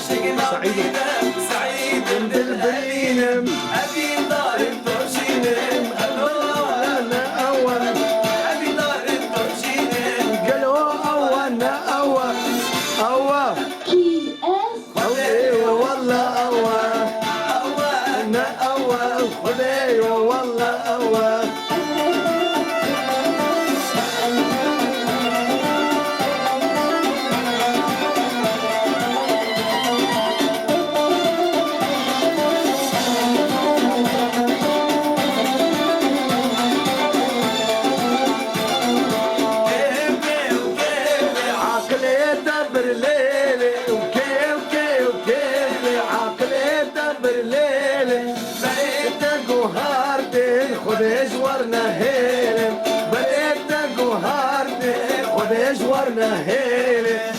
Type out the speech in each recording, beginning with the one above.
سعيد سعيد بالبنينم أبي طارق ترشينم أنا أول أبي طارق ترشينم قالوا أول أول أول خذي والله أول أنا أول خذي والله أول خذ جورنا هيلم بقيت جوهرتي خذ جورنا هيلم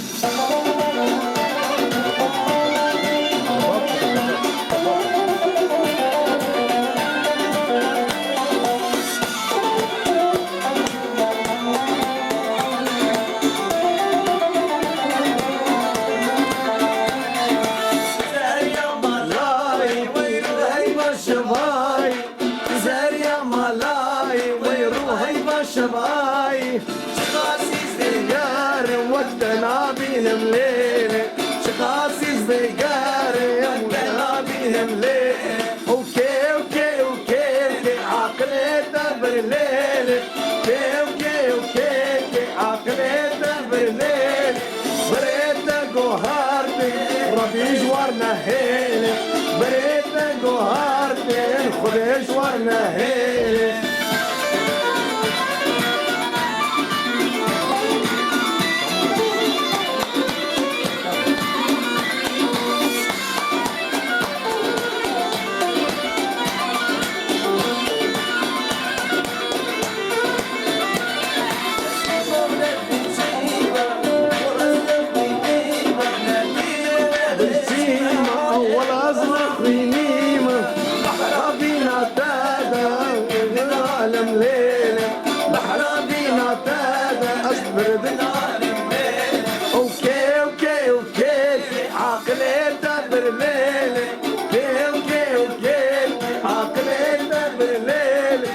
شباي شخاصي زيار ودنا بيهم ليلة شخاصي زيار ودنا بيهم ليلة اوكي اوكي اوكي عقلي دبر ليلة اوكي اوكي عقلي دبر ليلة بريت جوهرتي ربي جوارنا هيلة بريت جوهرتي خذ جوارنا هيلة اوكي اوكي اوكي عقلي دبر ليلي اوكي اوكي عقلي دبر ليلي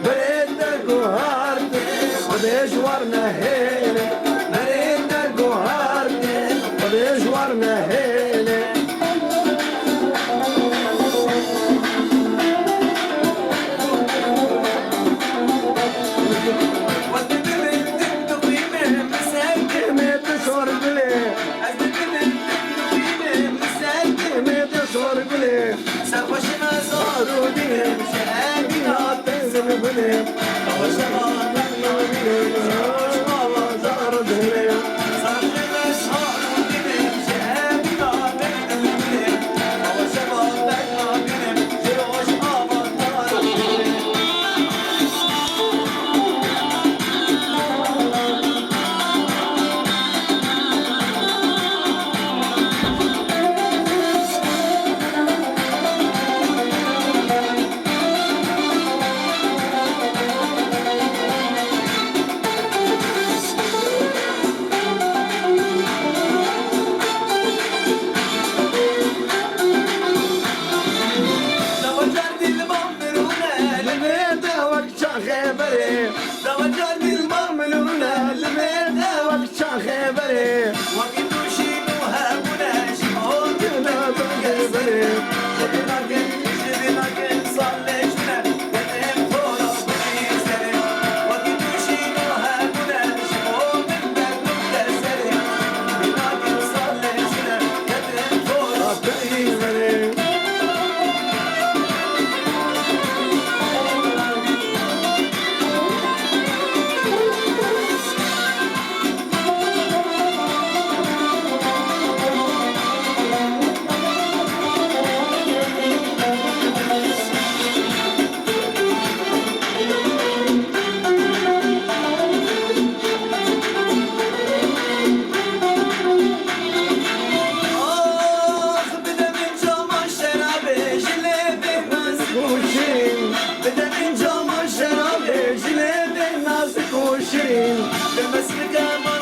بريد جوهرتي خذ جوارنا هيلي بريد جوهرتي خذ جوارنا هيلي سوشنا صاروا بهم شهادنا تنزل بهم وشباب نحن بهم زار بهم صارنا صاروا بهم شهادنا تنزل بهم وشباب نحن بهم جروش آباد نار بهم Demesine